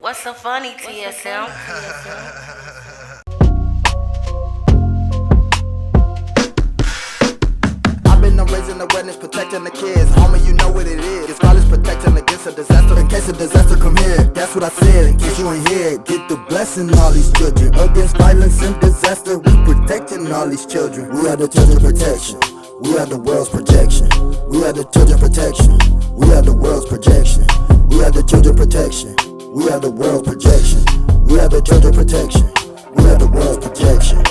What's so funny, TSM? I've been raising awareness, protecting the kids. Homie, you know what it is. It's college protecting against a disaster. In case a disaster come here, that's what I said. In case you ain't here, get the blessing all these children. Against violence and disaster, we protecting all these children. We are the children protection. We are the world's protection. We are the children protection. We are the world's projection. We are the children protection. We are the world's projection. We are the children protection. We are the world's projection.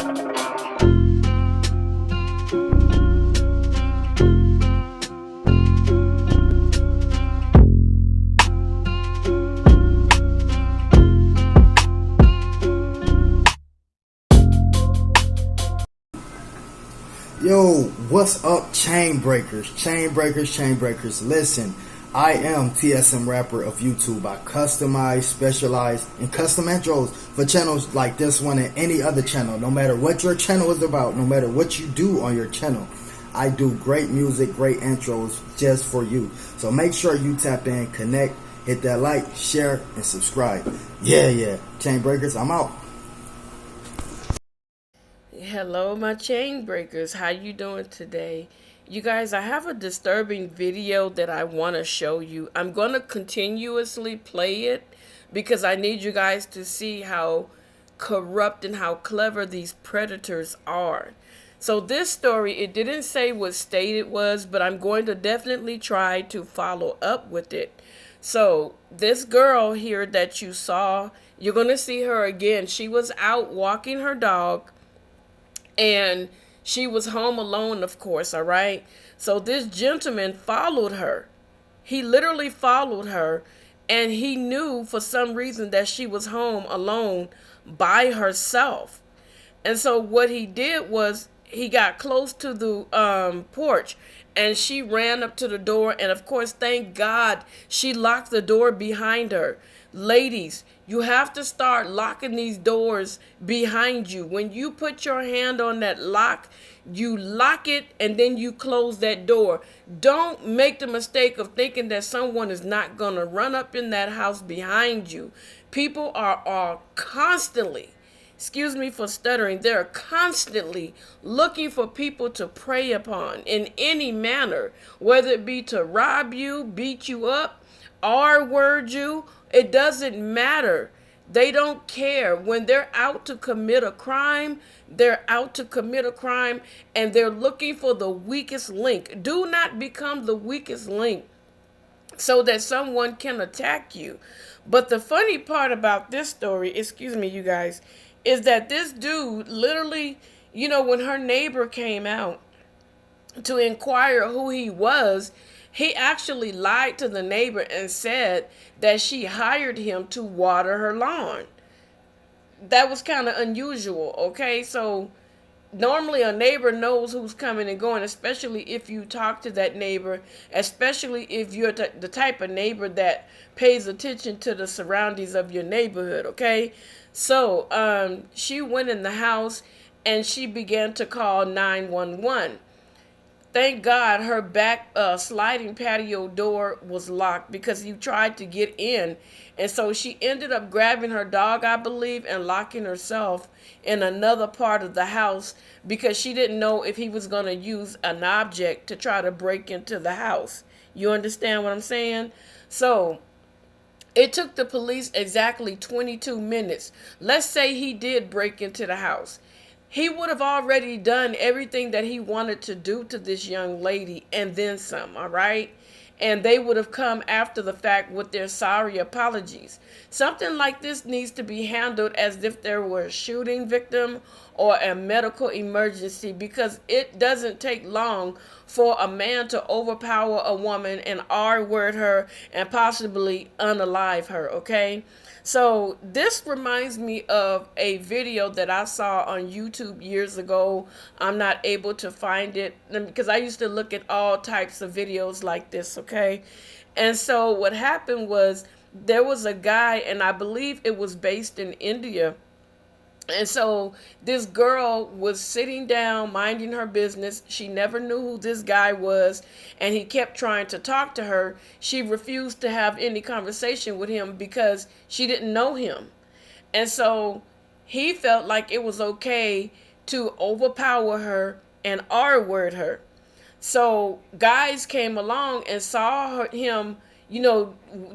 Yo, what's up, chain breakers? Chain breakers, chain breakers. Listen, I am TSM Rapper of YouTube. I customize, specialize in custom intros for channels like this one and any other channel. No matter what your channel is about, no matter what you do on your channel, I do great music, great intros just for you. So make sure you tap in, connect, hit that like, share, and subscribe. Yeah. Chain breakers, I'm out. Hello, my chain breakers. How you doing today? You guys, I have a disturbing video that I want to show you. I'm going to continuously play it because I need you guys to see how corrupt and how clever these predators are. So this story, it didn't say what state it was, but I'm going to definitely try to follow up with it. So this girl here that you saw, you're going to see her again. She was out walking her dog. And she was home alone, of course, all right? So this gentleman followed her. He literally followed her, and he knew for some reason that she was home alone by herself. And so what he did was he got close to the porch, and she ran up to the door, and of course, thank God, she locked the door behind her. Ladies, you have to start locking these doors behind you. When you put your hand on that lock, you lock it and then you close that door. Don't make the mistake of thinking that someone is not going to run up in that house behind you. People are constantly, excuse me for stuttering, they're constantly looking for people to prey upon in any manner, whether it be to rob you, beat you up, R-word you. It doesn't matter. They don't care. When they're out to commit a crime, they're out to commit a crime, and they're looking for the weakest link. Do not become the weakest link so that someone can attack you. But the funny part about this story, excuse me, you guys, is that this dude literally, when her neighbor came out to inquire who he was, he actually lied to the neighbor and said that she hired him to water her lawn. That was kind of unusual, okay? So normally a neighbor knows who's coming and going, especially if you talk to that neighbor, especially if you're the type of neighbor that pays attention to the surroundings of your neighborhood, okay? So she went in the house and she began to call 911. Thank God her back sliding patio door was locked because he tried to get in. And so she ended up grabbing her dog, I believe, and locking herself in another part of the house because she didn't know if he was going to use an object to try to break into the house. You understand what I'm saying? So it took the police exactly 22 minutes. Let's say he did break into the house. He would have already done everything that he wanted to do to this young lady and then some, all right? And they would have come after the fact with their sorry apologies. Something like this needs to be handled as if there were a shooting victim or a medical emergency, because it doesn't take long for a man to overpower a woman and R-word her and possibly unalive her, okay? So this reminds me of a video that I saw on YouTube years ago. I'm not able to find it because I used to look at all types of videos like this, okay? And so what happened was there was a guy, and I believe it was based in India, And so this girl was sitting down, minding her business. She never knew who this guy was, and he kept trying to talk to her. She refused to have any conversation with him because she didn't know him. And so he felt like it was okay to overpower her and R-word her. So guys came along and saw him,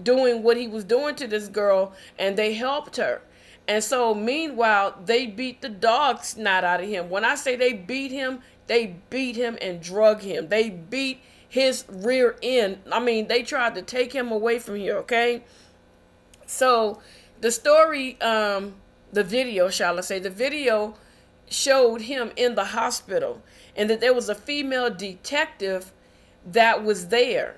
doing what he was doing to this girl, and they helped her. And so meanwhile, they beat the dog snot out of him. When I say they beat him and drug him. They beat his rear end. I mean, they tried to take him away from here, okay? So the story, the video, shall I say, the video showed him in the hospital, and that there was a female detective that was there,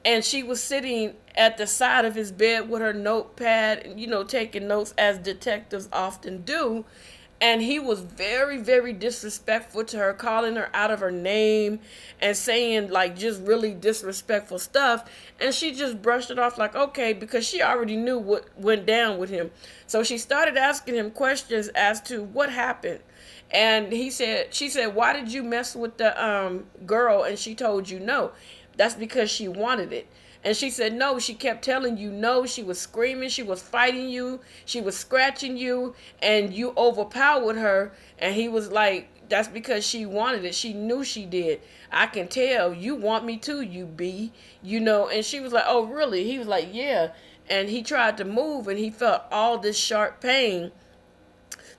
and she was sitting at the side of his bed with her notepad, taking notes as detectives often do. And he was very, very disrespectful to her, calling her out of her name and saying like just really disrespectful stuff. And she just brushed it off like, okay, because she already knew what went down with him. So she started asking him questions as to what happened. And she said, why did you mess with the girl? And she told you no. That's because she wanted it. And she said, no, she kept telling you no. She was screaming. She was fighting you. She was scratching you. And you overpowered her. And he was like, that's because she wanted it. She knew she did. I can tell. You want me too, you B. And she was like, oh, really? He was like, yeah. And he tried to move, and he felt all this sharp pain.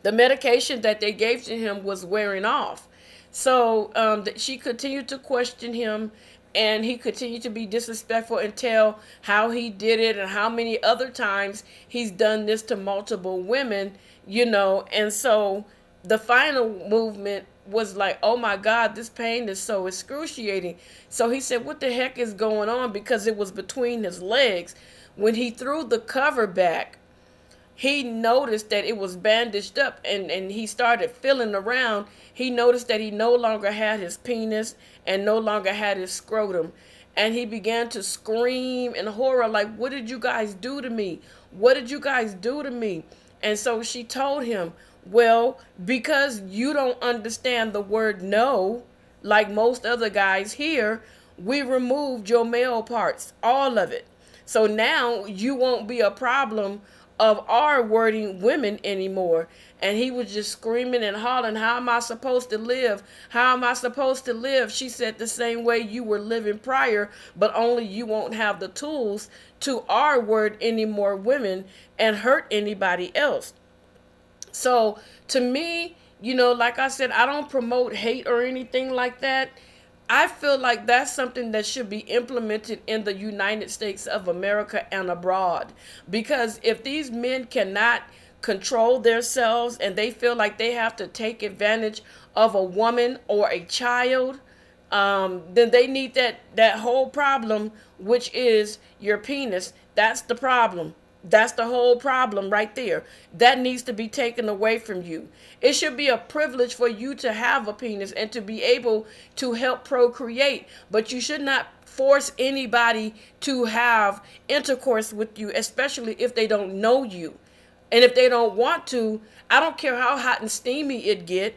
The medication that they gave to him was wearing off. So she continued to question him, and he continued to be disrespectful and tell how he did it and how many other times he's done this to multiple women, And so the final movement was like, oh my God, this pain is so excruciating. So he said, what the heck is going on? Because it was between his legs. When he threw the cover back, he noticed that it was bandaged up, and he started feeling around. He noticed that he no longer had his penis and no longer had his scrotum. And he began to scream in horror, like, what did you guys do to me? What did you guys do to me? And so she told him, well, because you don't understand the word no, like most other guys here, we removed your male parts, all of it. So now you won't be a problem of our wording women anymore. And he was just screaming and hollering, how am I supposed to live? How am I supposed to live? She said, the same way you were living prior, but only you won't have the tools to our word any more women and hurt anybody else. So to me, like I said, I don't promote hate or anything like that. I feel like that's something that should be implemented in the United States of America and abroad. Because if these men cannot control themselves and they feel like they have to take advantage of a woman or a child, then they need that whole problem, which is your penis. That's the problem. That's the whole problem right there. That needs to be taken away from you. It should be a privilege for you to have a penis and to be able to help procreate, but you should not force anybody to have intercourse with you, especially if they don't know you. And if they don't want to, I don't care how hot and steamy it get.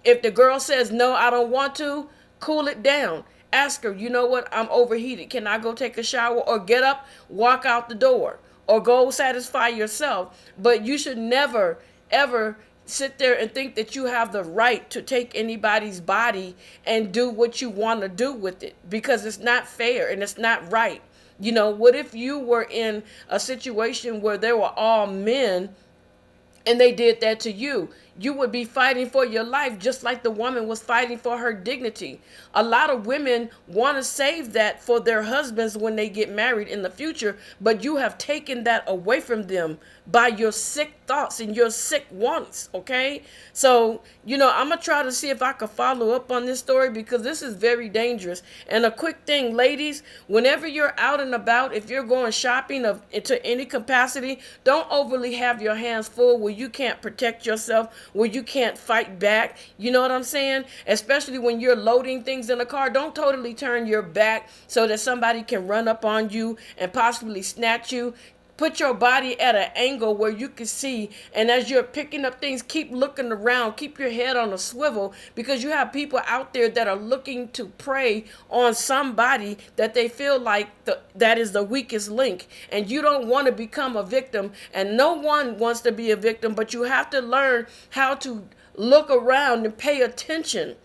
If the girl says, no, I don't want to, cool it down. Ask her, you know what? I'm overheated. Can I go take a shower? Or get up, walk out the door, or go satisfy yourself. But you should never, ever sit there and think that you have the right to take anybody's body and do what you want to do with it, because it's not fair and it's not right. What if you were in a situation where they were all men and they did that to you? You would be fighting for your life just like the woman was fighting for her dignity. A lot of women want to save that for their husbands when they get married in the future, but you have taken that away from them by your sick thoughts and your sick wants, okay? So, I'm going to try to see if I can follow up on this story, because this is very dangerous. And a quick thing, ladies, whenever you're out and about, if you're going shopping to any capacity, don't overly have your hands full where you can't protect yourself, where you can't fight back. You know what I'm saying? Especially when you're loading things in a car, don't totally turn your back so that somebody can run up on you and possibly snatch you. put your body at an angle where you can see. And as you're picking up things, keep looking around, keep your head on a swivel, because you have people out there that are looking to prey on somebody that they feel like that is the weakest link. And you don't want to become a victim, and no one wants to be a victim, but you have to learn how to look around and pay attention.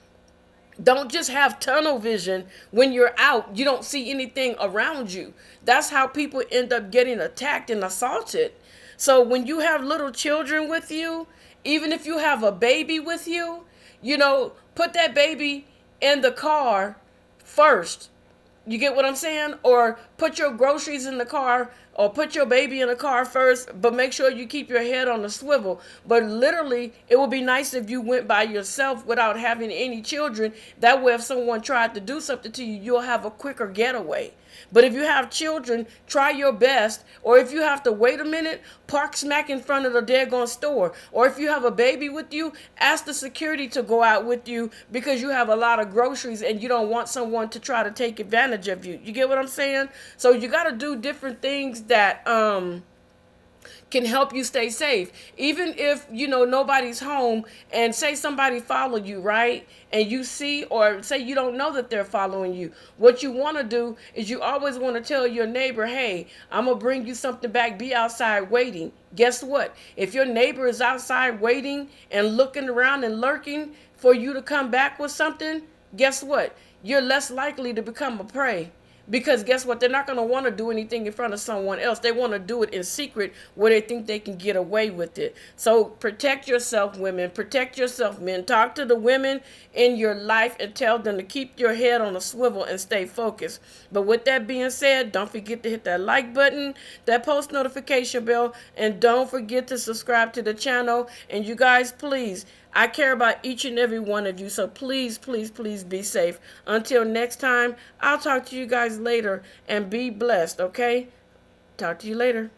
Don't just have tunnel vision when you're out. You don't see anything around you. That's how people end up getting attacked and assaulted. So when you have little children with you, even if you have a baby with you, put that baby in the car first. You get what I'm saying? Or put your groceries in the car, or put your baby in the car first, but make sure you keep your head on the swivel. But literally, it would be nice if you went by yourself without having any children. That way, if someone tried to do something to you, you'll have a quicker getaway. But if you have children, try your best. Or if you have to wait a minute, park smack in front of the daggone store. Or if you have a baby with you, ask the security to go out with you, because you have a lot of groceries and you don't want someone to try to take advantage of you. You get what I'm saying? So you got to do different things that can help you stay safe. Even if nobody's home, and say somebody follow you, right? And you see, or say you don't know that they're following you. What you want to do is you always want to tell your neighbor, hey, I'm gonna bring you something back, be outside waiting. Guess what? If your neighbor is outside waiting and looking around and lurking for you to come back with something, guess what? You're less likely to become a prey. Because guess what? They're not going to want to do anything in front of someone else. They want to do it in secret where they think they can get away with it. So protect yourself, women. Protect yourself, men. Talk to the women in your life and tell them to keep your head on a swivel and stay focused. But with that being said, don't forget to hit that like button, that post notification bell, and don't forget to subscribe to the channel. And you guys, please, I care about each and every one of you, so please, please, please be safe. Until next time, I'll talk to you guys later, and be blessed, okay? Talk to you later.